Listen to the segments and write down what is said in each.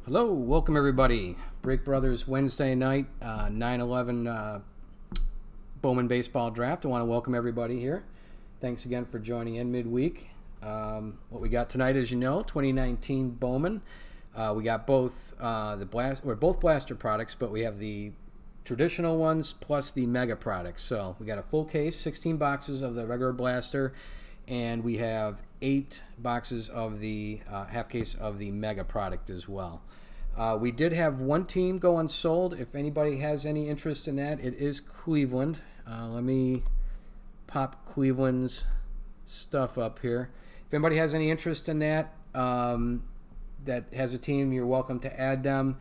Hello, welcome everybody. Break Brothers Wednesday night, 9/11 Bowman Baseball Draft. I want to welcome everybody here. Thanks again for joining in midweek. What we got tonight, as you know, 2019 Bowman. We got both both blaster products, but we have the traditional ones plus the mega products. So we got a full case, 16 boxes of the regular blaster, and we have 8 boxes of the half case of the mega product as well. We did have one team go unsold. If anybody has any interest in that, it is Cleveland. Let me pop Cleveland's stuff up here. If anybody has any interest in that, that has a team, you're welcome to add them.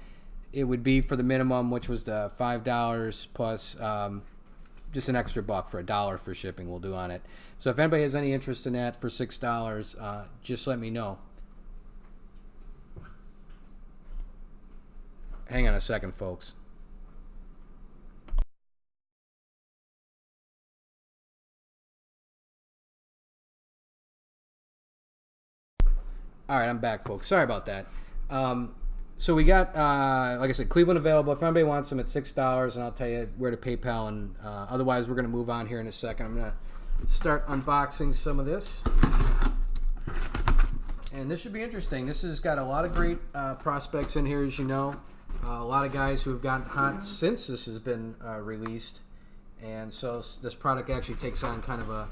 It would be for the minimum, which was the $5 plus just an extra buck for $1 for shipping we'll do on it. So if anybody has any interest in that for $6, just let me know. Hang on a second, folks. All right, I'm back, folks. Sorry about that. So we got, like I said, Cleveland available. If anybody wants them, at $6, and I'll tell you where to PayPal. And otherwise, we're going to move on here in a second. I'm going to start unboxing some of this. And this should be interesting. This has got a lot of great prospects in here, as you know. A lot of guys who have gotten hot since this has been released. And so this product actually takes on kind of a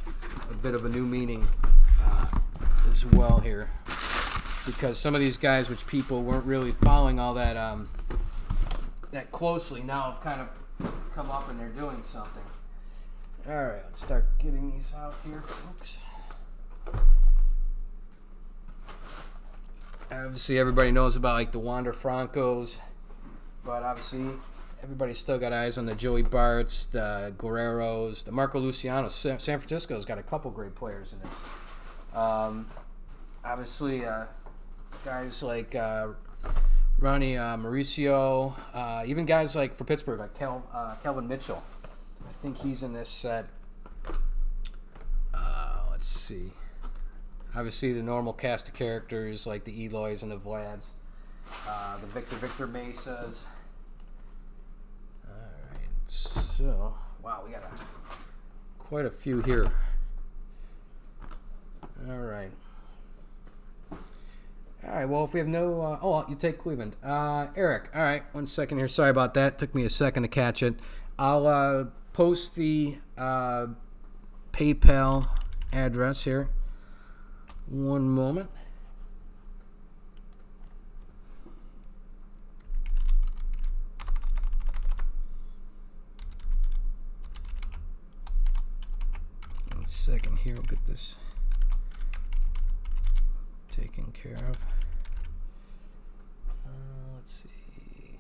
bit of a new meaning as well here. Because some of these guys, which people weren't really following all that that closely, now have kind of come up and they're doing something. All right, let's start getting these out here, folks. Obviously, everybody knows about like the Wander Francos, but obviously everybody's still got eyes on the Joey Barts, the Guerreros, the Marco Luciano. San Francisco's got a couple great players in this. Obviously, guys like Ronnie Mauricio, even guys like for Pittsburgh, like Calvin Mitchell. I think he's in this set. Let's see. Obviously, the normal cast of characters like the Eloys and the Vlads, the Victor Mesas. All right, so wow, we got quite a few here. All right. All right, well, if we have no... you take Cleveland. Eric, all right, 1 second here. Sorry about that. Took me a second to catch it. I'll post the PayPal address here. One moment. One second here. We'll get this taken care of. Let's see.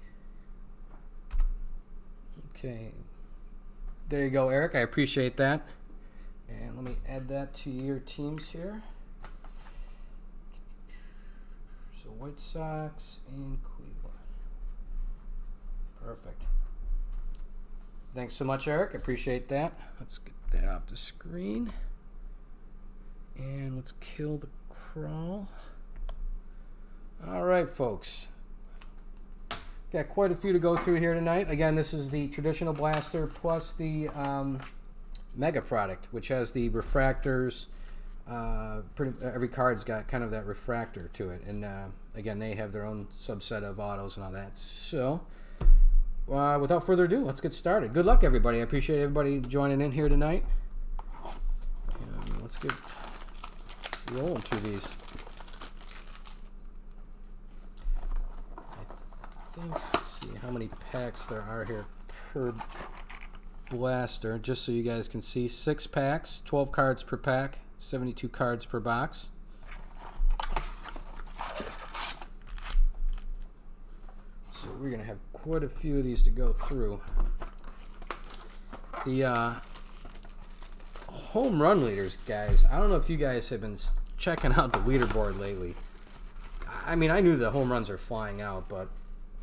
Okay. There you go, Eric. I appreciate that. And let me add that to your teams here. So White Sox and Cleveland. Perfect. Thanks so much, Eric. I appreciate that. Let's get that off the screen. And let's kill the crawl. All right, folks. Got quite a few to go through here tonight. Again, this is the traditional blaster plus the mega product, which has the refractors. Every card's got kind of that refractor to it, and again, they have their own subset of autos and all that. So, without further ado, let's get started. Good luck, everybody. I appreciate everybody joining in here tonight. And let's get rolling through these. I think, let's see how many packs there are here per blaster, just so you guys can see. 6 packs, 12 cards per pack, 72 cards per box. So we're going to have quite a few of these to go through. The home run leaders, guys. I don't know if you guys have been checking out the leaderboard lately. I mean, I knew the home runs are flying out, but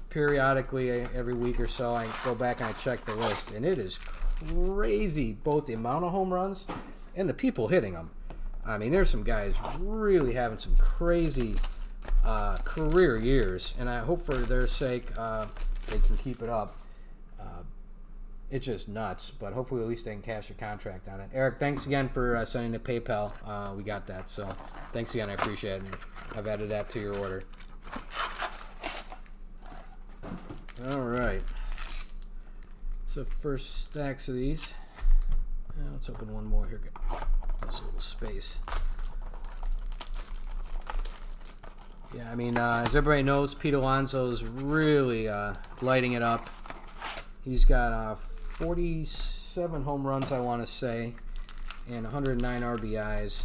periodically, every week or so, I go back and I check the list, and it is crazy, both the amount of home runs and the people hitting them. I mean, there's some guys really having some crazy career years, and I hope for their sake they can keep it up. It's just nuts, but hopefully at least they can cash a contract on it. Eric, thanks again for sending the PayPal. We got that, so thanks again. I appreciate it. I've added that to your order. All right. So first stacks of these. Let's open one more here. This little space. Yeah, I mean, as everybody knows, Pete Alonso's really lighting it up. He's got 47 home runs, I want to say, and 109 RBIs.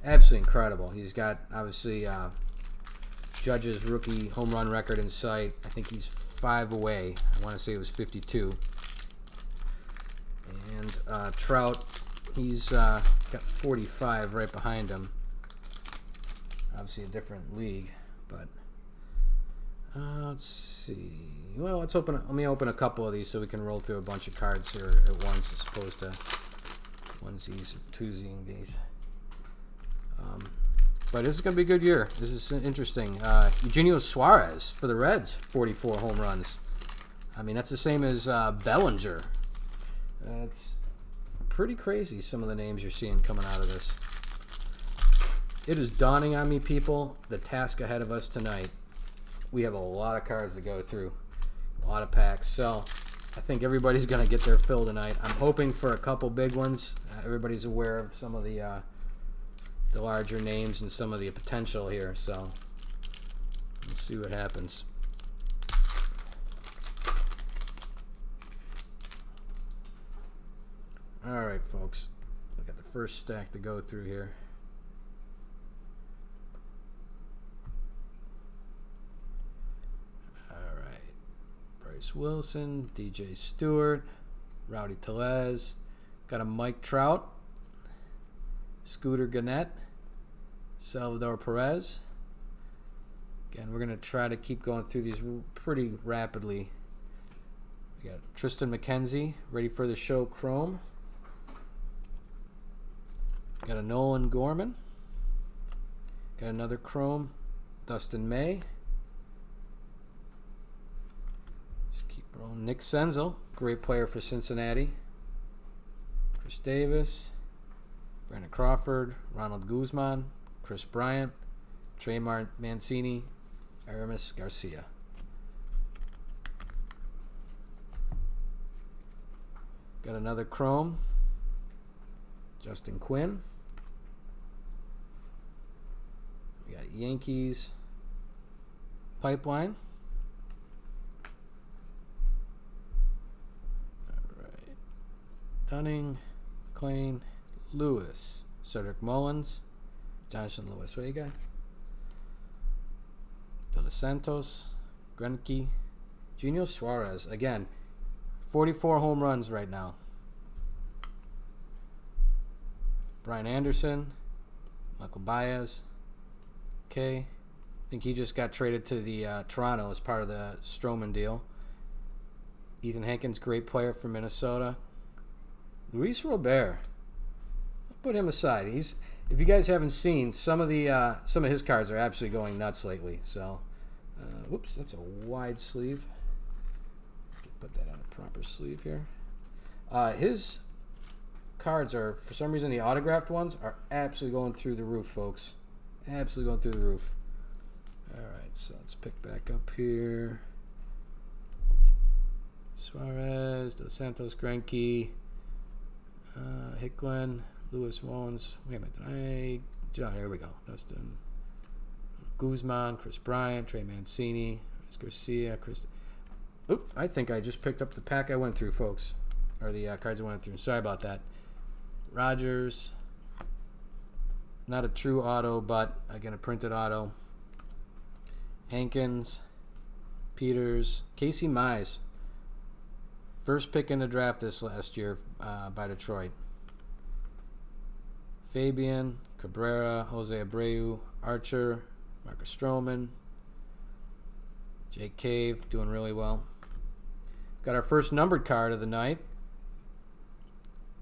Absolutely incredible. He's got, obviously, Judge's rookie home run record in sight. I think he's 5 away. I want to say it was 52. And Trout, he's got 45 right behind him. Obviously a different league, but let's see. Well, let me open a couple of these so we can roll through a bunch of cards here at once, as opposed to onesies or twosiing these. But this is going to be a good year. This is interesting. Eugenio Suarez for the Reds, 44 home runs. I mean, that's the same as Bellinger. It's pretty crazy, some of the names you're seeing coming out of this. It is dawning on me, people, the task ahead of us tonight. We have a lot of cards to go through, a lot of packs. So I think everybody's going to get their fill tonight. I'm hoping for a couple big ones. Everybody's aware of some of the larger names and some of the potential here. So let's see what happens. All right, folks. We got the first stack to go through here. Bryce Wilson, DJ Stewart, Rowdy Tellez, got a Mike Trout, Scooter Gannett, Salvador Perez. Again, we're going to try to keep going through these pretty rapidly. We got Tristan McKenzie, ready for the show, Chrome. Got a Nolan Gorman. Got another Chrome, Dustin May. Nick Senzel, great player for Cincinnati. Chris Davis, Brandon Crawford, Ronald Guzman, Chris Bryant, Trey Mancini, Aramis Garcia. Got another Chrome, Justin Quinn. We got Yankees Pipeline. Dunning, McLean, Lewis, Cedric Mullins, Jonathan Lewis Vega, De Los Santos, Greinke, Eugenio Suarez. Again, 44 home runs right now. Brian Anderson, Michael Baez. Okay, I think he just got traded to the Toronto as part of the Stroman deal. Ethan Hankins, great player from Minnesota. Luis Robert, I'll put him aside. If you guys haven't seen, some of his cards are absolutely going nuts lately. So, whoops, that's a wide sleeve. Put that on a proper sleeve here. His cards are, for some reason, the autographed ones are absolutely going through the roof, folks. Absolutely going through the roof. All right, so let's pick back up here. Suarez, Dos Santos, Greinke. Hicklin, Lewis Mullins. Wait a minute, here we go. Dustin Guzman, Chris Bryant, Trey Mancini, Chris Garcia, I think I just picked up the pack I went through, folks. Or the cards I went through. Sorry about that. Rogers. Not a true auto, but again, a printed auto. Hankins. Peters. Casey Mize. First pick in the draft this last year by Detroit. Fabian, Cabrera, Jose Abreu, Archer, Marcus Stroman, Jake Cave, doing really well. Got our first numbered card of the night,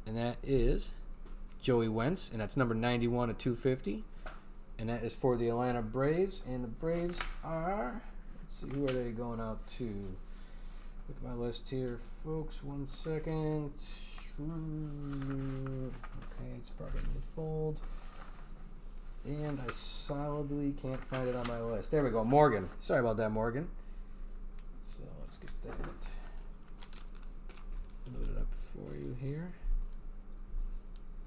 and that is Joey Wentz, and that's number 91 of 250. And that is for the Atlanta Braves. And the Braves are, let's see, who are they going out to? Look at my list here, folks. 1 second. Okay, it's probably in the fold. And I solidly can't find it on my list. There we go, Morgan. Sorry about that, Morgan. So let's get that loaded up for you here.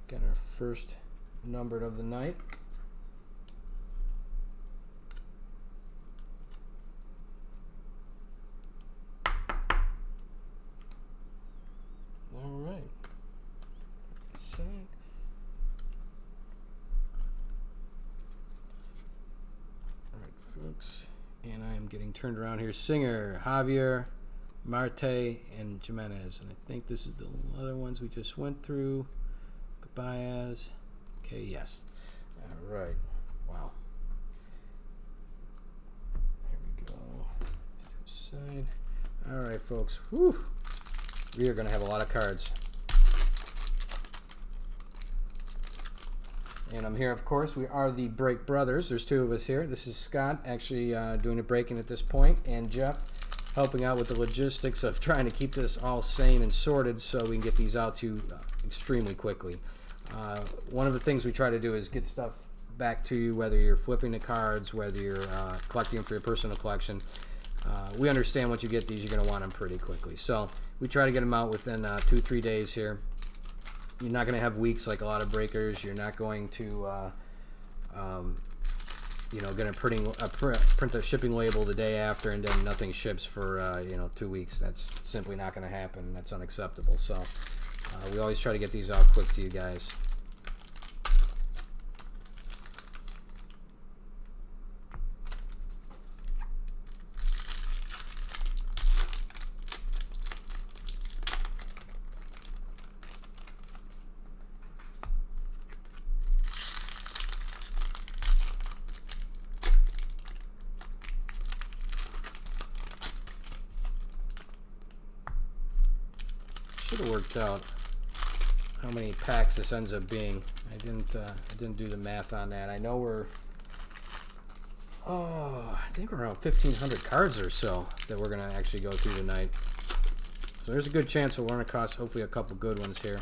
Got our first numbered of the night. All right. All right, folks. And I am getting turned around here. Singer, Javier, Marte, and Jimenez. And I think this is the other ones we just went through. Baez. Okay, yes. All right. Wow. There we go. Side. All right, folks. Whew. We are going to have a lot of cards. And I'm here, of course. We are the Break Brothers. There's two of us here. This is Scott, actually doing the breaking at this point, and Jeff helping out with the logistics of trying to keep this all sane and sorted so we can get these out to you extremely quickly. One of the things we try to do is get stuff back to you, whether you're flipping the cards, whether you're collecting them for your personal collection. We understand once you get these, you're going to want them pretty quickly. So we try to get them out within 2-3 days here. You're not going to have weeks like a lot of breakers. You're not going to, going to print a shipping label the day after and then nothing ships for 2 weeks. That's simply not going to happen. That's unacceptable. So we always try to get these out quick to you guys. Should have worked out how many packs this ends up being. I didn't do the math on that. I know we're I think we're around 1,500 cards or so that we're gonna actually go through tonight. So there's a good chance we'll run across hopefully a couple good ones here.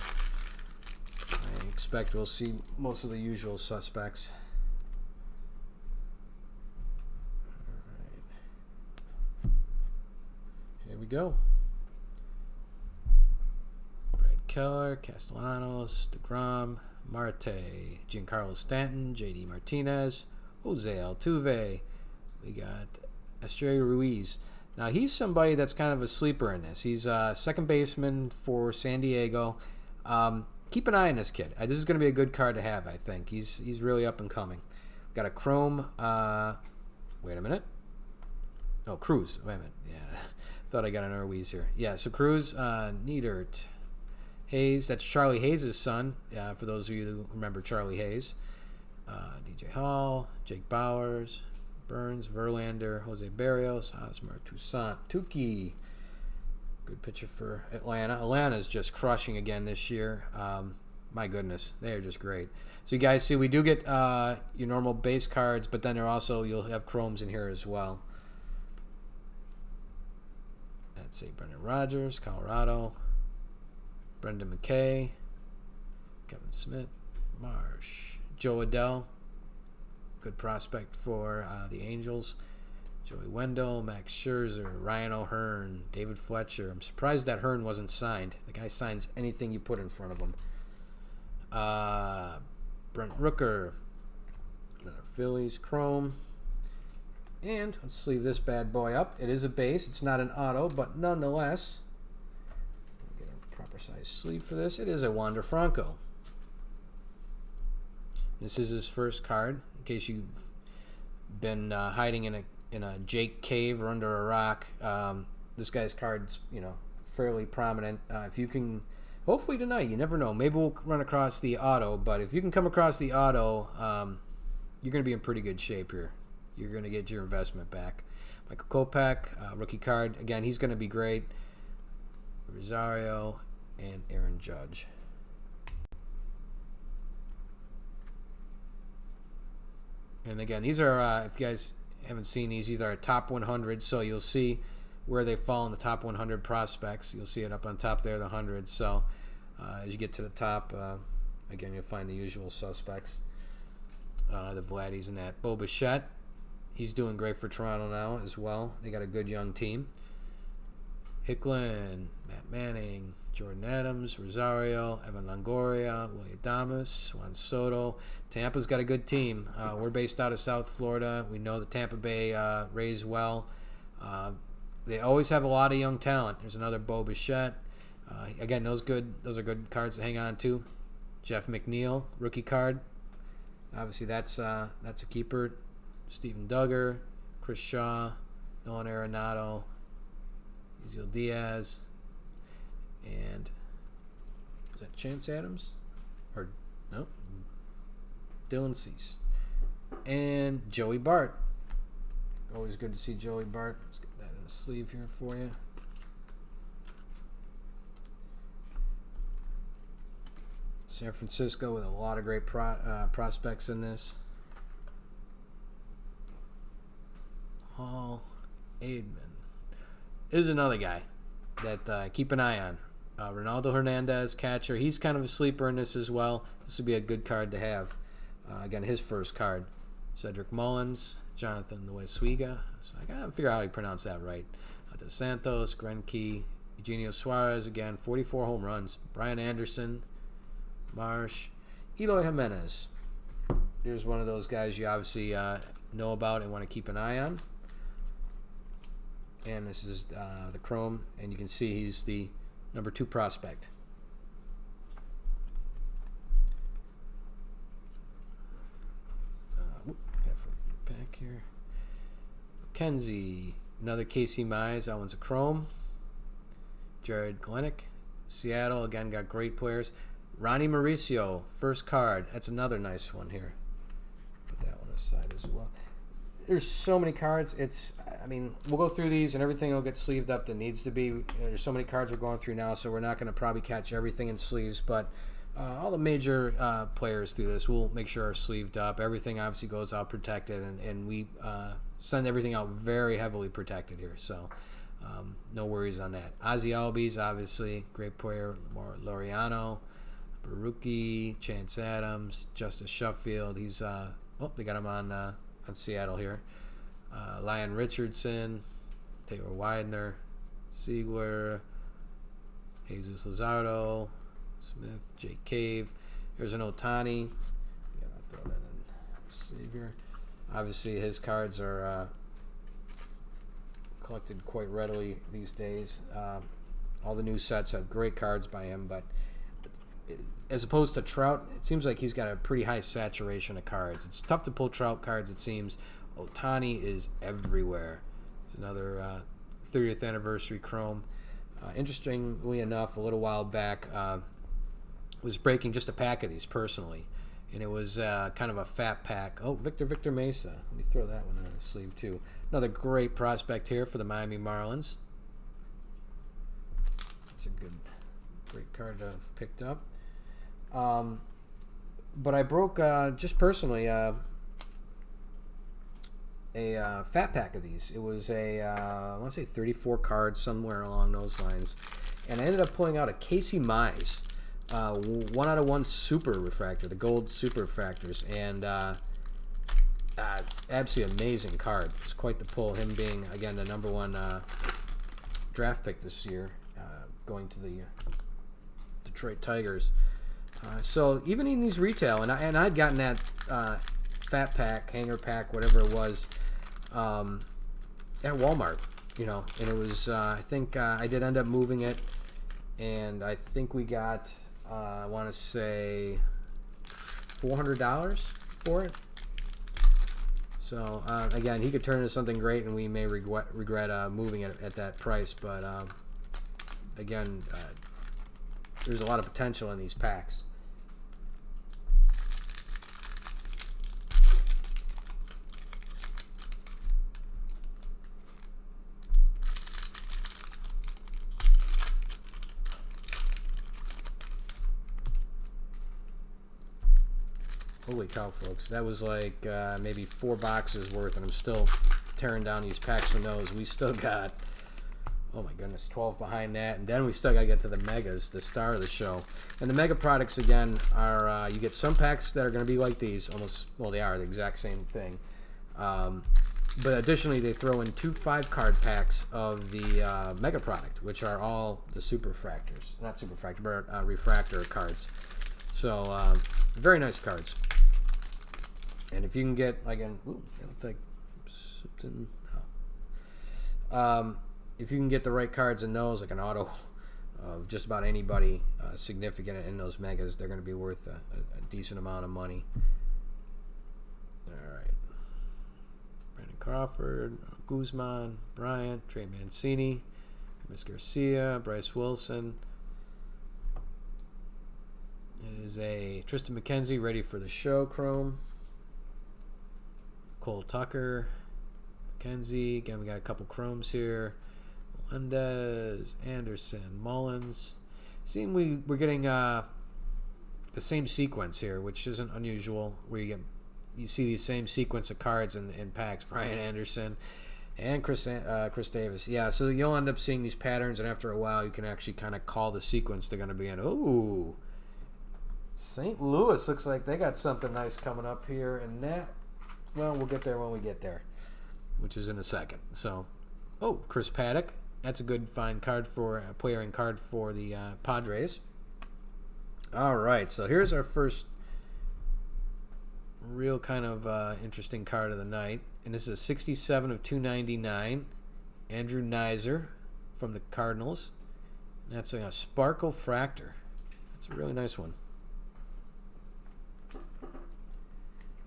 I expect we'll see most of the usual suspects. All right. Here we go. Keller, Castellanos, DeGrom, Marte, Giancarlo Stanton, J.D. Martinez, Jose Altuve. We got Estrella Ruiz. Now, he's somebody that's kind of a sleeper in this. He's a second baseman for San Diego. Keep an eye on this kid. This is going to be a good card to have, I think. He's really up and coming. We've got a Chrome. Wait a minute. No, Cruz. Wait a minute. Yeah, thought I got an Ruiz here. Yeah, so Cruz, Niedert. Hayes, that's Charlie Hayes' son, for those of you who remember Charlie Hayes. DJ Hall, Jake Bowers, Burns, Verlander, Jose Barrios, Hosmer, Toussaint, Tukey. Good pitcher for Atlanta. Atlanta's just crushing again this year. My goodness, they're just great. So you guys see, we do get your normal base cards, but then you'll have chromes in here as well. Let's see, Brendan Rodgers, Colorado. Brendan McKay, Kevin Smith, Marsh, Joe Adell, good prospect for the Angels, Joey Wendell, Max Scherzer, Ryan O'Hearn, David Fletcher. I'm surprised that Hearn wasn't signed. The guy signs anything you put in front of him. Brent Rooker, another Phillies Chrome. And let's leave this bad boy up. It is a base. It's not an auto, but nonetheless, proper size sleeve for this. It is a Wander Franco. This is his first card. In case you've been hiding in a Jake cave or under a rock, this guy's card's fairly prominent. If you can, hopefully tonight, you never know. Maybe we'll run across the auto, but if you can come across the auto, you're going to be in pretty good shape here. You're going to get your investment back. Michael Kopech, rookie card. Again, he's going to be great. Rosario and Aaron Judge. And again, these are, if you guys haven't seen these are top 100, so you'll see where they fall in the top 100 prospects. You'll see it up on top there, the 100. So as you get to the top, again, you'll find the usual suspects. The Vladdies and that. Bo Bichette, he's doing great for Toronto now as well. They got a good young team. Hicklin, Matt Manning, Jordan Adams, Rosario, Evan Longoria, Willie Adames, Juan Soto. Tampa's got a good team. We're based out of South Florida. We know the Tampa Bay Rays well. They always have a lot of young talent. There's another Bo Bichette. Again, those are good cards to hang on to. Jeff McNeil, rookie card. Obviously, that's a keeper. Steven Duggar, Chris Shaw, Nolan Arenado, Ezekiel Diaz, and is that Chance Adams? Or no? Dylan Cease. And Joey Bart. Always good to see Joey Bart. Let's get that in the sleeve here for you. San Francisco with a lot of great prospects in this. Hall, Aidman. This is another guy that keep an eye on. Ronaldo Hernandez, catcher. He's kind of a sleeper in this as well. This would be a good card to have. Again, his first card. Cedric Mullins, Jonathan Lueswiga. So I gotta figure out how you pronounce that right. Dos Santos, Greinke, Eugenio Suarez. Again, 44 home runs. Brian Anderson, Marsh, Eloy Jimenez. Here's one of those guys you obviously know about and want to keep an eye on. And this is the Chrome, and you can see he's the number 2 prospect. Back here. McKenzie, another Casey Mize. That one's a Chrome. Jared Glennick, Seattle, again, got great players. Ronnie Mauricio, first card. That's another nice one here. Put that one aside as well. There's so many cards. We'll go through these and everything will get sleeved up that needs to be. There's so many cards we're going through now, so we're not going to probably catch everything in sleeves, but all the major players through this, we'll make sure are sleeved up. Everything obviously goes out protected, and we send everything out very heavily protected here, so no worries on that. Ozzie Albies, obviously, great player. Laureano, Baruki, Chance Adams, Justice Sheffield. He's they got him on Seattle here. Lyon Richardson, Taylor Widener, Siegler, Jesus Luzardo, Smith, Jake Cave. Here's an Ohtani. I'll throw that in sleeve here. Obviously, his cards are collected quite readily these days. All the new sets have great cards by him, but as opposed to Trout, it seems like he's got a pretty high saturation of cards. It's tough to pull Trout cards, it seems. Ohtani is everywhere. It's another 30th anniversary Chrome. Interestingly enough, a little while back, was breaking just a pack of these personally, and it was kind of a fat pack. Oh, Victor Mesa. Let me throw that one on the sleeve too. Another great prospect here for the Miami Marlins. That's a great card to have picked up. But I broke just personally a fat pack of these. It was I want to say 34 cards, somewhere along those lines, and I ended up pulling out a Casey Mize 1/1 super refractor, the gold super refractors, and absolutely amazing card. It was quite the pull, him being again the number 1 draft pick this year, going to the Detroit Tigers. So even in these retail, and I'd gotten that fat pack, hanger pack, whatever it was, at Walmart, and it was I think I did end up moving it, and I think we got I want to say $400 for it. So again, he could turn into something great, and we may regret moving it at that price, but again, there's a lot of potential in these packs. Holy cow, folks. That was like maybe 4 boxes worth, and I'm still tearing down these packs of those. We still got, oh my goodness, 12 behind that. And then we still got to get to the megas, the star of the show. And the mega products, again, are you get some packs that are going to be like these. Almost, well, they are the exact same thing. But additionally, they throw in 2 5-card packs of the mega product, which are all the superfractors. Not superfractor, but refractor cards. So, very nice cards. And if you can get, again, like something. If you can get the right cards in those, like an auto of just about anybody significant in those megas, they're going to be worth a decent amount of money. All right. Brandon Crawford, Guzman, Bryant, Trey Mancini, Miss Garcia, Bryce Wilson. Is a Tristan McKenzie ready for the show, Chrome. Cole Tucker, McKenzie. Again, we got a couple Chromes here. Melendez, Anderson, Mullins. Seeing we're getting the same sequence here, which isn't unusual. Where you see the same sequence of cards in packs. Brian Anderson and Chris Davis. Yeah, so you'll end up seeing these patterns, and after a while, you can actually kind of call the sequence they're going to be in. Ooh, St. Louis looks like they got something nice coming up here, and that, well, we'll get there when we get there, which is in a second. So, oh, Chris Paddock. That's a good fine card for a player-in card for the Padres. All right, so here's our first real kind of interesting card of the night, and this is 67 of 299. Andrew Knizer from the Cardinals. That's a Sparkle Fractor. That's a really nice one.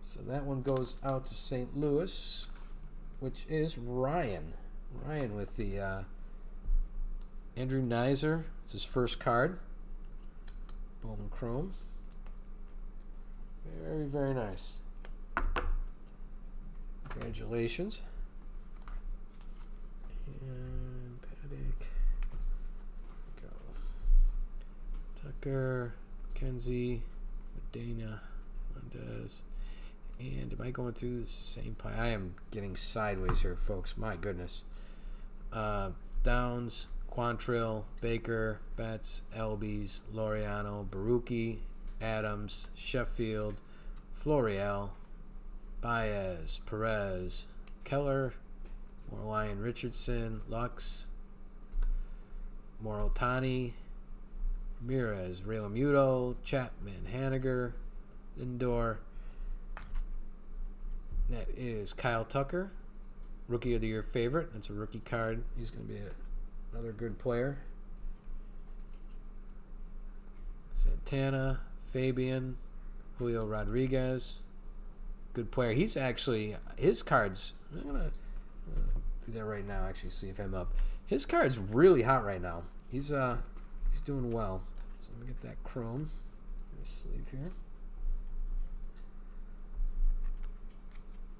So that one goes out to St. Louis, which is Ryan. Ryan with the Andrew Knizer. It's his first card. Bowman Chrome. Very, very nice. Congratulations. And Paddock. Go. Tucker, Kenzie, Medina, Mendez. And am I going through the same pie? I am getting sideways here, folks. My goodness. Downs, Quantrill, Baker, Betts, Elbies, Laureano, Barucki, Adams, Sheffield, Florial, Baez, Perez, Keller, Morlion Richardson, Lux, Morotani, Ramirez, Realmuto, Chapman, Haniger, Lindor. That is Kyle Tucker, Rookie of the Year favorite. That's a rookie card. He's going to be another good player. Santana, Fabian, Julio Rodriguez, good player. He's actually, his cards, I'm going to do that right now, actually, see if I'm up. His card's really hot right now. He's doing well. So let me get that chrome. This sleeve here.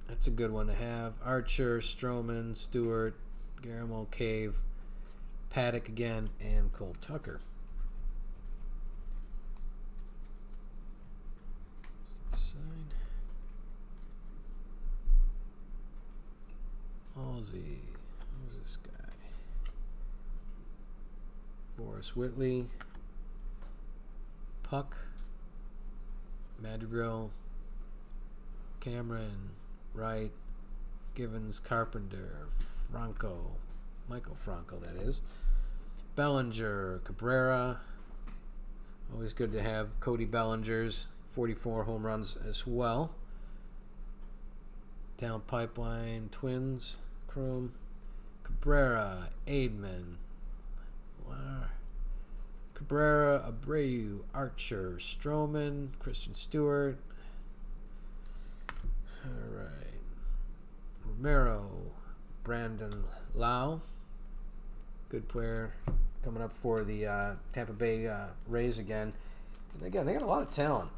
That's a good one to have. Archer, Stroman, Stewart, Guillermo, Cave, Paddock again, and Cole Tucker. Sign. Halsey. Who's this guy? Forrest Whitley. Puck. Madrigal. Cameron. Wright, Givens, Carpenter, Franco, Michael Franco, that is. Bellinger, Cabrera. Always good to have Cody Bellinger's 44 home runs as well. Down Pipeline, Twins, Chrome, Cabrera, Aidman, Cabrera, Abreu, Archer, Stroman, Christian Stewart. All right. Romero, Brandon Lau. Good player coming up for the Tampa Bay Rays again. And again, they got a lot of talent.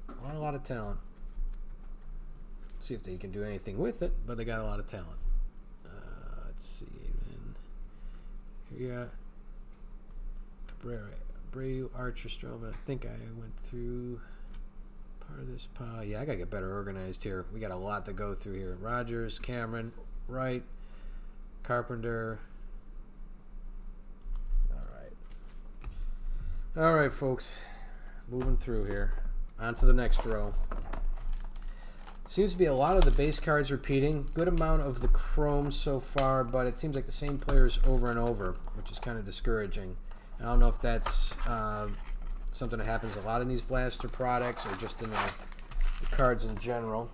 A lot of talent. See if they can do anything with it, but they got a lot of talent. Let's see. Then here you got Cabrera, Abreu, Archer, Stroman. I think I went through part of this pile. Yeah, I gotta get better organized here. We got a lot to go through here. Rogers, Cameron, Wright, Carpenter. All right, folks. Moving through here. On to the next row. Seems to be a lot of the base cards repeating. Good amount of the chrome so far, but it seems like the same players over and over, which is kind of discouraging. I don't know if that's something that happens a lot in these blaster products or just in the cards in general.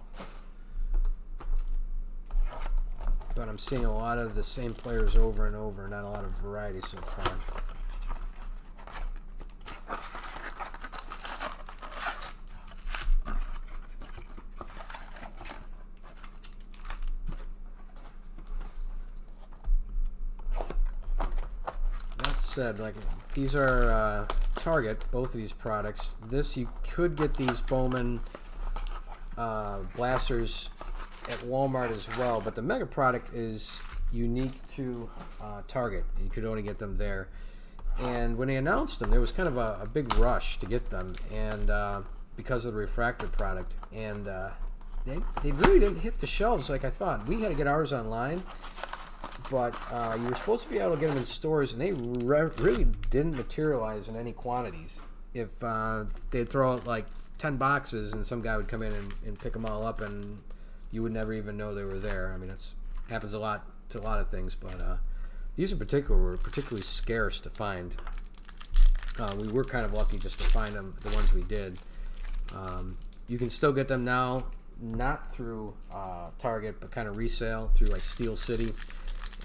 But I'm seeing a lot of the same players over and over, not a lot of variety so far. Said, like, these are Target, both of these products. This, you could get these Bowman blasters at Walmart as well, but the Mega product is unique to Target. You could only get them there. And when they announced them, there was kind of a big rush to get them, and because of the refractor product, and they really didn't hit the shelves like I thought. We had to get ours online, but you were supposed to be able to get them in stores, and they really didn't materialize in any quantities. If they'd throw out like 10 boxes and some guy would come in and pick them all up, and you would never even know they were there. I mean, it happens a lot to a lot of things, but these in particular were particularly scarce to find. We were kind of lucky just to find them, the ones we did. You can still get them now, not through Target, but kind of resale through like Steel City.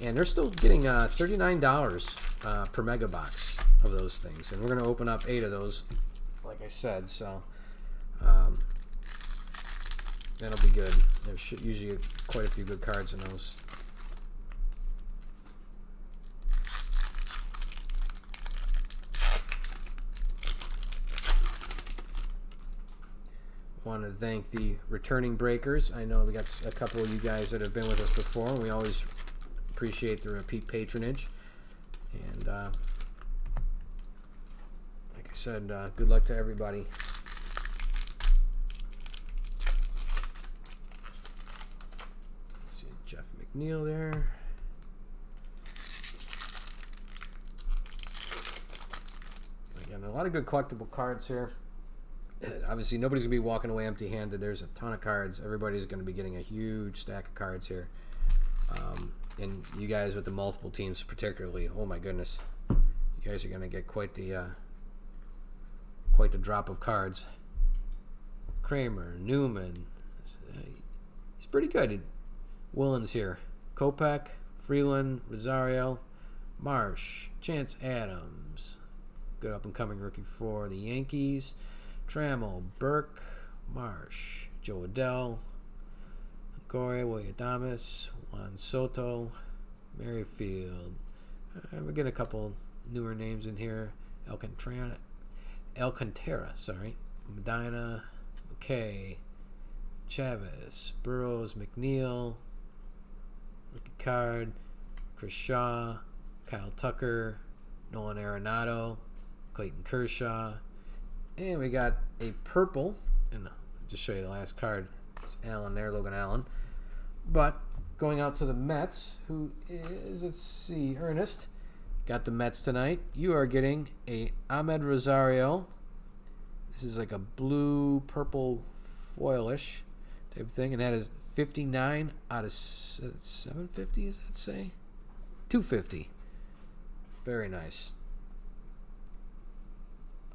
And they're still getting $39 per mega box of those things. And we're going to open up 8 of those, like I said. So that'll be good. There's usually quite a few good cards in those. Want to thank the returning breakers. I know we got a couple of you guys that have been with us before, and we always appreciate the repeat patronage. And like I said, good luck to everybody. See Jeff McNeil there. Again, a lot of good collectible cards here. Obviously, nobody's going to be walking away empty-handed. There's a ton of cards. Everybody's going to be getting a huge stack of cards here. And you guys with the multiple teams particularly, oh my goodness. You guys are going to get quite the drop of cards. Kramer, Newman. He's pretty good. Willens here. Kopech, Freeland, Rosario, Marsh, Chance Adams. Good up-and-coming rookie for the Yankees. Trammell, Burke, Marsh, Joe Adell, Gore, William Adames, Juan Soto, Merrifield. We're getting a couple newer names in here. Alcantara, Medina, McKay, Chavez, Burrows, McNeil, rookie card, Chris Shaw, Kyle Tucker, Nolan Arenado, Clayton Kershaw. And we got a purple, and I'll just show you the last card. It's Allen there, Logan Allen. But going out to the Mets, who is, let's see, Ernest. Got the Mets tonight. You are getting a Ahmed Rosario. This is like a blue-purple foilish type of thing, and that is 59 out of 750, does that say? 250. Very nice.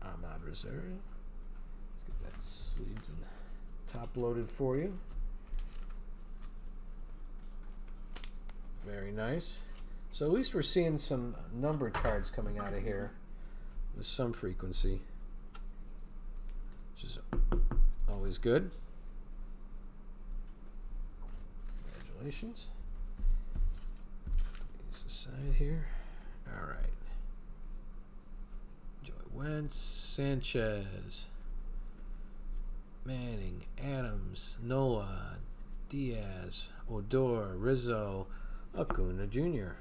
Ahmad Rosario. Let's get that sleeved and top loaded for you. Very nice. So at least we're seeing some numbered cards coming out of here with some frequency, which is always good. Congratulations. Put these aside here. All right. Wentz, Sanchez, Manning, Adams, Noah, Diaz, Odor, Rizzo, Acuna Jr.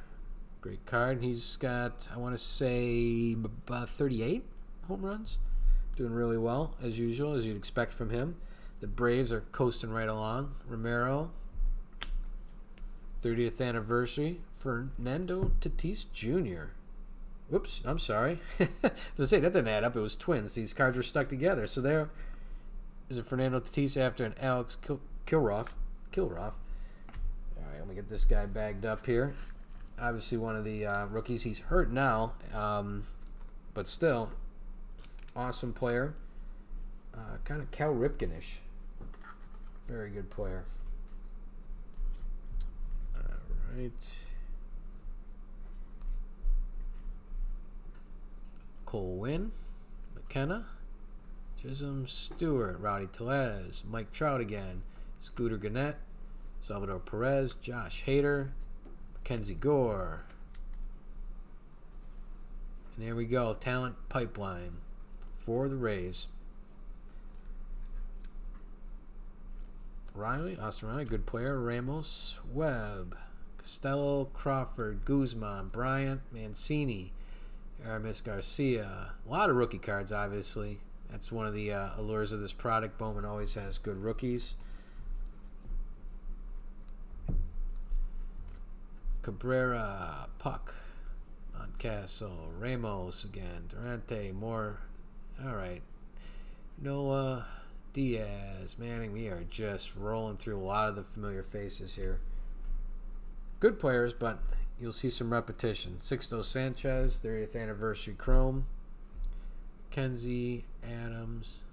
Great card. He's got, I want to say, about 38 home runs. Doing really well, as usual, as you'd expect from him. The Braves are coasting right along. Romero, 30th anniversary. Fernando Tatis Jr. Whoops, I'm sorry. As I say, that didn't add up. It was twins. These cards were stuck together. So there is a Fernando Tatis after an Alex Kilroff. All right, let me get this guy bagged up here. Obviously one of the rookies. He's hurt now, but still, awesome player. Kind of Cal Ripken-ish. Very good player. All right. Cole Winn, McKenna, Chisholm Stewart, Rowdy Tellez, Mike Trout again, Scooter Gannett, Salvador Perez, Josh Hader, Mackenzie Gore. And there we go, talent pipeline for the Rays. Austin Riley, good player. Ramos, Webb, Costello, Crawford, Guzman, Bryant, Mancini, Aramis Garcia. A lot of rookie cards, obviously. That's one of the allures of this product. Bowman always has good rookies. Cabrera, Puck, Moncastle, Ramos again, Durante, Moore. All right. Noah, Diaz, Manning. We are just rolling through a lot of the familiar faces here. Good players, but you'll see some repetition. Sixto Sanchez, 30th anniversary chrome. Kenzie, Adams.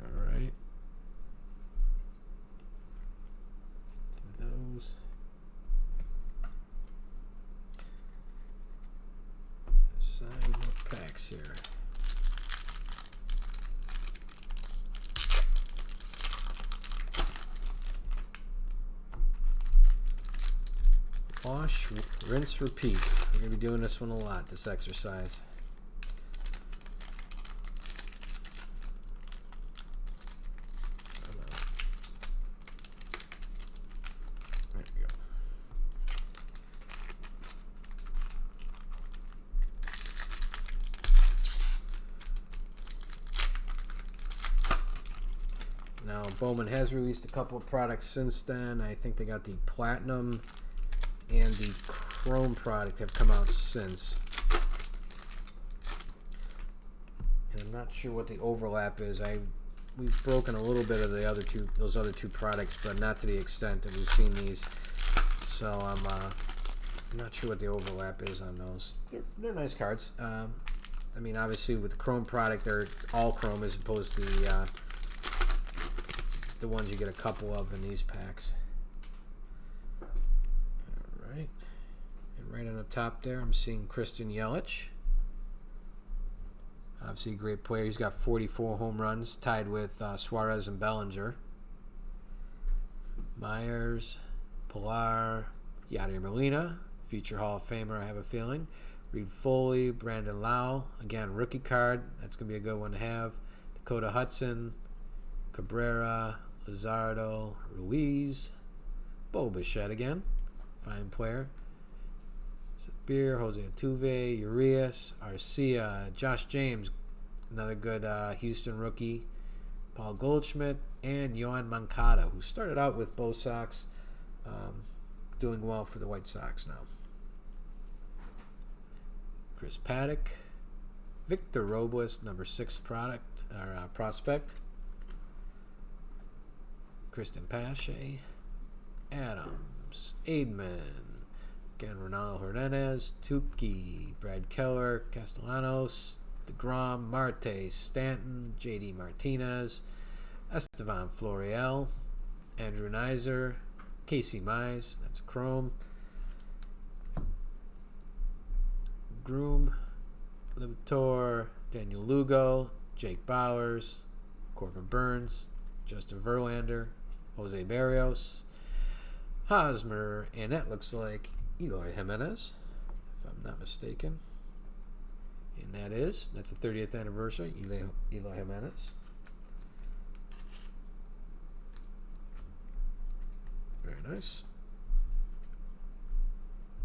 All right. Those. Sign more packs here. Wash, rinse, repeat. We're going to be doing this one a lot, this exercise. There we go. Now, Bowman has released a couple of products since then. I think they got the Platinum and the Chrome product have come out since. And I'm not sure what the overlap is. We've broken a little bit of those other two products, but not to the extent that we've seen these. So I'm not sure what the overlap is on those. They're nice cards. I mean, obviously with the Chrome product, they're all Chrome as opposed to the ones you get a couple of in these packs. Right. And right on the top there, I'm seeing Christian Yelich. Obviously a great player. He's got 44 home runs, tied with Suarez and Bellinger. Myers, Pilar, Yadier Molina, future Hall of Famer, I have a feeling. Reed Foley, Brandon Lau, again, rookie card. That's going to be a good one to have. Dakota Hudson, Cabrera, Luzardo, Ruiz, Bo Bichette again. Fine player. Seth Beer, Jose Altuve, Urias, Arcia, Josh James, another good Houston rookie, Paul Goldschmidt, and Yohan Moncada, who started out with Bo Sox, doing well for the White Sox now. Chris Paddock, Victor Robles, number 6 prospect, Kristen Pache, Adams, Aidman, again Ronaldo Hernandez, Tukey, Brad Keller, Castellanos, DeGrom, Marte, Stanton, JD Martinez, Estevan Florial, Andrew Nizer, Casey Mize, that's a Chrome, Groom, Libator, Daniel Lugo, Jake Bowers, Corbin Burns, Justin Verlander, Jose Barrios, Hosmer, and that looks like Eloy Jimenez, if I'm not mistaken. And that's the 30th anniversary, Eloy Jimenez. Very nice.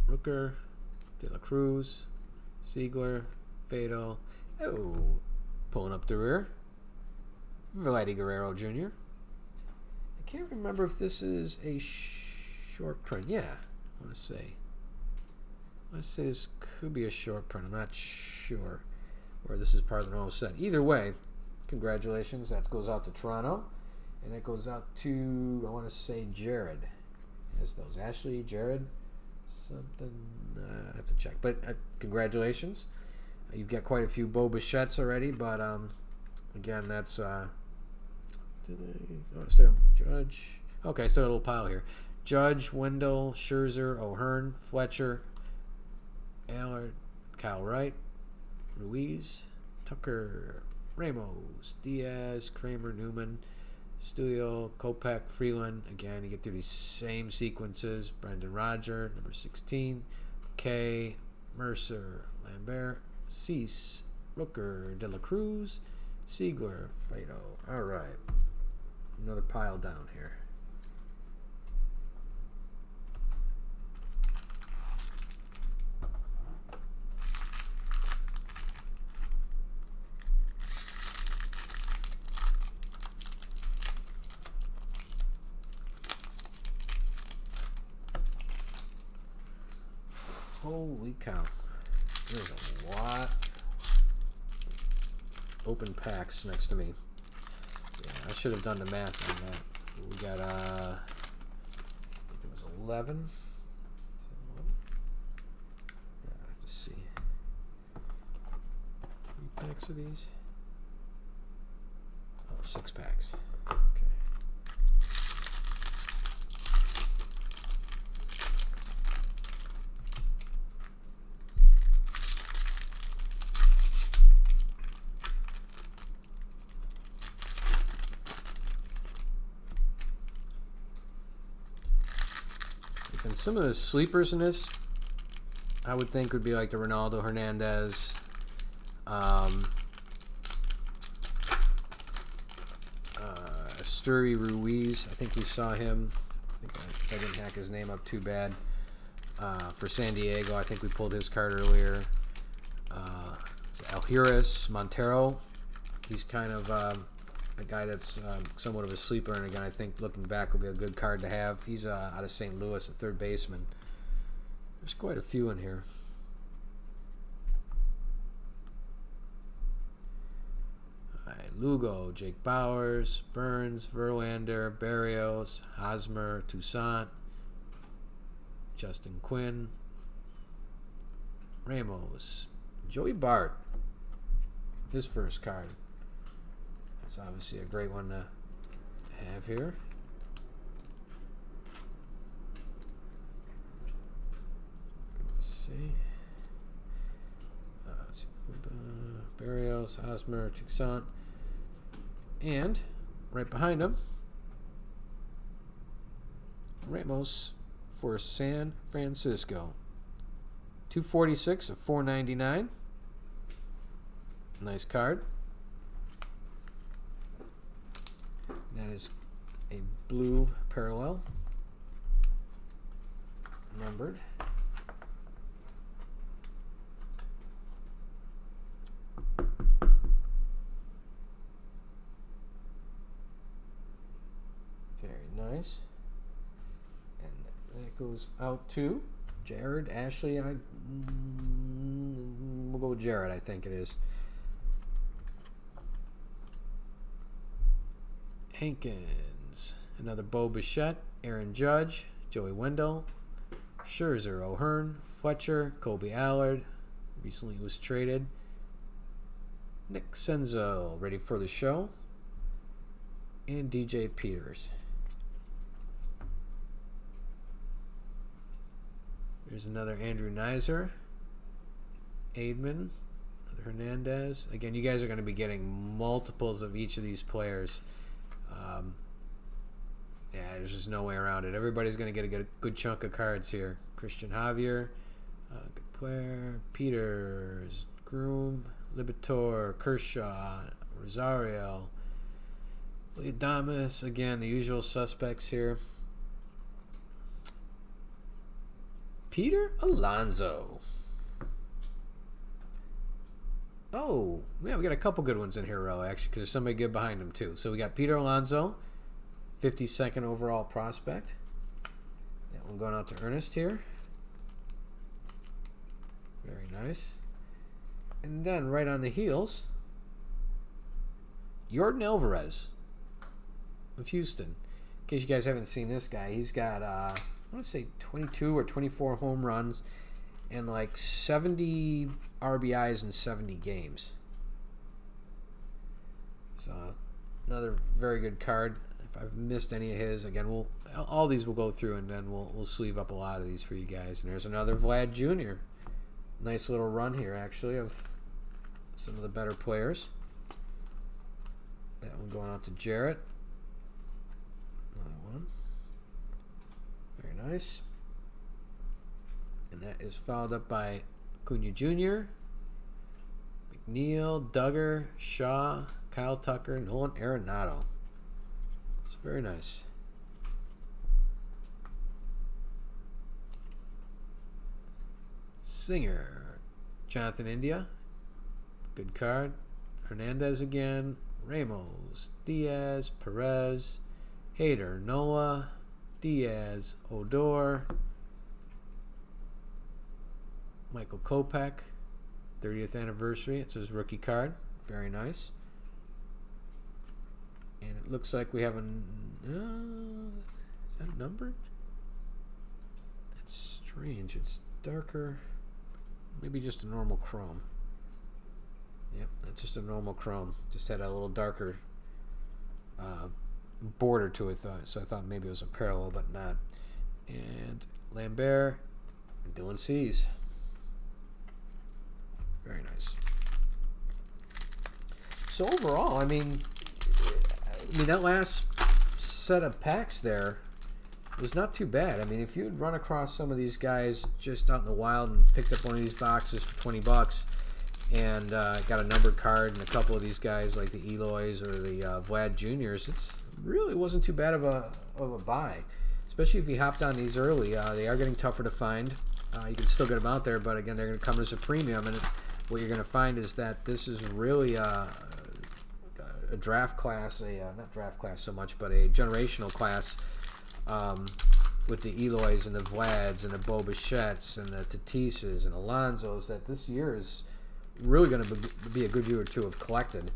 Rooker, De La Cruz, Siegler, Fado. Oh, pulling up the rear. Vladdy Guerrero Jr. I can't remember if this is a short print. Yeah, I want to say. Let's say this could be a short print. I'm not sure. Or this is part of the normal set. Either way, congratulations. That goes out to Toronto. And that goes out to, I want to say, Jared. As those. Ashley, Jared, something. I'd have to check. But congratulations. You've got quite a few Bo Bichette's already. But, again, that's... still Judge. Okay, still a little pile here. Judge, Wendell, Scherzer, O'Hearn, Fletcher, Allard, Kyle Wright, Ruiz, Tucker, Ramos, Diaz, Kramer, Newman, Studio, Kopech, Freeland. Again, you get through these same sequences. Brendan Rodger, number 16, Kay, Mercer, Lambert, Cease, Rooker, De La Cruz, Siegler, Fredo. All right. Another pile down here. Holy cow. There's a lot open packs next to me. Yeah, I should have done the math on that. We got, I think it was 11. Yeah, I have to see. How many packs are these? Oh, 6 packs. Okay. And some of the sleepers in this, I would think, would be like the Ronaldo Hernandez, Sturry Ruiz. I think we saw him. I think I didn't hack his name up too bad. For San Diego, I think we pulled his card earlier. Alheris Montero. He's kind of a guy that's somewhat of a sleeper, and again, I think looking back will be a good card to have. He's out of St. Louis, a third baseman. There's quite a few in here. All right, Lugo, Jake Bowers, Burns, Verlander, Barrios, Hosmer, Toussaint, Justin Quinn, Ramos, Joey Bart. His first card. It's obviously a great one to have here. Let's see. Barrios, Hosmer, Toussaint. And right behind him, Ramos for San Francisco. 246 of 499. Nice card. That is a blue parallel, numbered. Very nice. And that goes out to Jared, Ashley. We'll go with Jared, I think it is. Hankins, another Bo Bichette, Aaron Judge, Joey Wendell, Scherzer, O'Hearn, Fletcher, Kobe Allard, recently was traded, Nick Senzel, ready for the show, and DJ Peters. There's another Andrew Nizer, Aidman, another Hernandez. Again, you guys are going to be getting multiples of each of these players. Yeah, there's just no way around it. Everybody's going to get a good chunk of cards here. Christian Javier, good player, Peters, Groom, Libator, Kershaw, Rosario, Leodamus. Again, the usual suspects here. Peter Alonso. Oh, yeah, we got a couple good ones in here, Ro, actually, because there's somebody good behind him, too. So we got Peter Alonso, 52nd overall prospect. That one going out to Ernest here. Very nice. And then right on the heels, Yordan Alvarez of Houston. In case you guys haven't seen this guy, he's got, I want to say 22 or 24 home runs and like 70 RBIs in 70 games. So another very good card. If I've missed any of his, again, all these will go through, and then we'll sleeve up a lot of these for you guys. And there's another Vlad Jr. Nice little run here, actually, of some of the better players. That one going out to Jarrett. Another one. Very nice. And that is followed up by Acuna Jr., McNeil, Duggar, Shaw, Kyle Tucker, Nolan Arenado. It's very nice. Singer, Jonathan India. Good card. Hernandez again. Ramos, Diaz, Perez, Hader, Noah, Diaz, Odor, Michael Kopech, 30th anniversary. It's his rookie card. Very nice. And it looks like we have is that numbered? That's strange. It's darker. Maybe just a normal chrome. Yep, that's just a normal chrome. Just had a little darker border to it, so I thought maybe it was a parallel, but not. And Lambert and Dylan Cease. Very nice. So overall, I mean that last set of packs there was not too bad. I mean, if you had run across some of these guys just out in the wild and picked up one of these boxes for $20 and got a numbered card and a couple of these guys like the Eloys or the Vlad Juniors, it really wasn't too bad of a buy. Especially if you hopped on these early. They are getting tougher to find. You can still get them out there, but again, they're going to come as a premium. And what you're going to find is that this is really a draft class, not draft class so much, but a generational class with the Eloys and the Vlads and the Bo Bichettes and the Tatises and Alonsos, that this year is really going to be a good year or two of collected.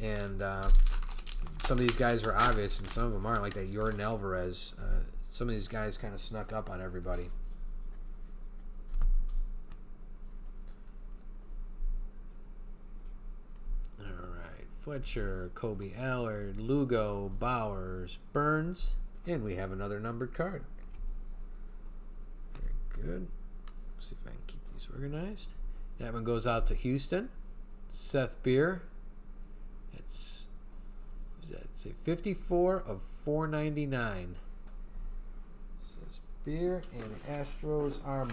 And some of these guys are obvious and some of them aren't, like that Yordan Alvarez. Some of these guys kind of snuck up on everybody. Fletcher, Kobe Allard, Lugo, Bowers, Burns, and we have another numbered card. Very good. Let's see if I can keep these organized. That one goes out to Houston. Seth Beer. It's 54 of 499. Seth Beer, and the Astros are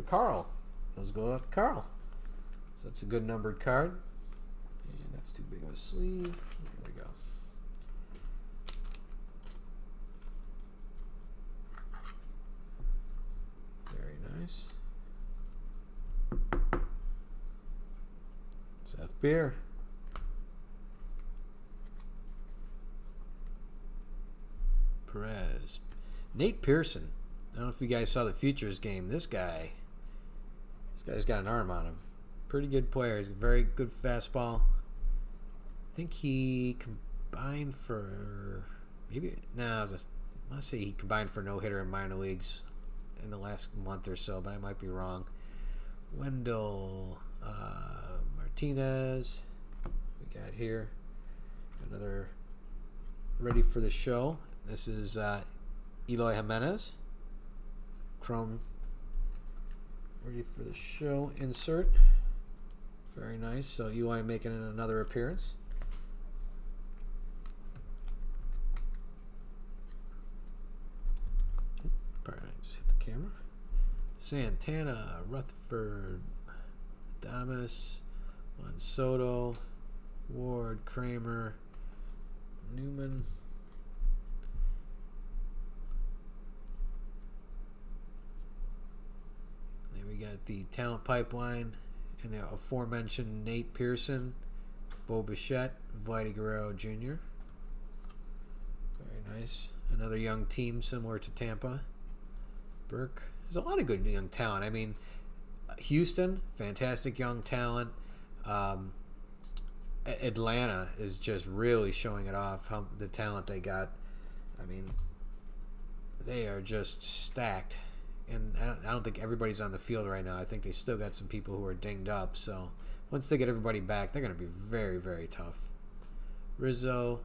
Carl. Those go out to Carl. That's a good numbered card. And that's too big of a sleeve. There we go. Very nice. Seth Beer. Perez. Nate Pearson. I don't know if you guys saw the Futures game. This guy's got an arm on him. Pretty good player. He's a very good fastball. I think he combined for I want to say he combined for no hitter in minor leagues in the last month or so, but I might be wrong. Wendell Martinez. We got here another ready for the show. This is Eloy Jimenez. Chrome ready for the show insert. Very nice. So Eloy making another appearance. Pardon, I just hit the camera. Santana, Rutherford, Damas, Juan Soto, Ward, Kramer, Newman. Then we got Got the talent pipeline and the aforementioned Nate Pearson, Bo Bichette, Vladdy Guerrero Jr. Very nice. Another young team similar to Tampa. Burke. There's a lot of good young talent. I mean, Houston, fantastic young talent. Atlanta is just really showing it off, the talent they got. I mean, they are just stacked. And I don't think everybody's on the field right now. I think they still got some people who are dinged up. So once they get everybody back, they're going to be very, very tough. Rizzo,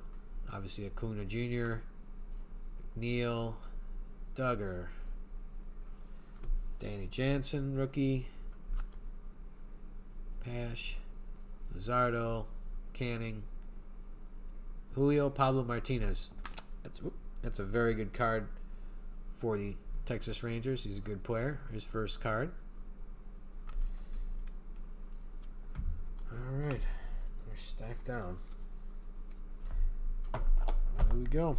obviously Acuna Jr., McNeil, Duggar, Danny Jansen, rookie, Pash, Luzardo, Canning, Julio Pablo Martinez. That's a very good card for the Texas Rangers. He's a good player. His first card. All right, they're stacked down. There we go.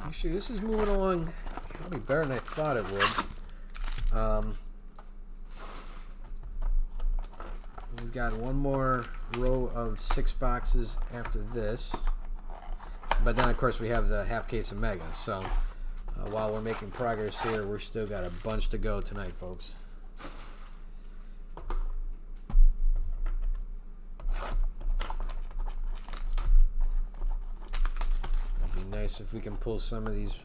Actually, this is moving along probably better than I thought it would. We've got one more row of 6 boxes after this. But then, of course, we have the half case of Mega. So while we're making progress here, we're still got a bunch to go tonight, folks. Nice if we can pull some of these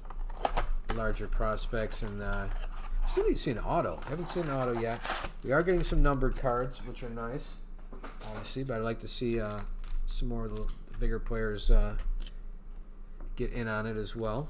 larger prospects, and still need to see an auto. I haven't seen an auto yet. We are getting some numbered cards, which are nice, obviously, but I'd like to see some more of the bigger players get in on it as well.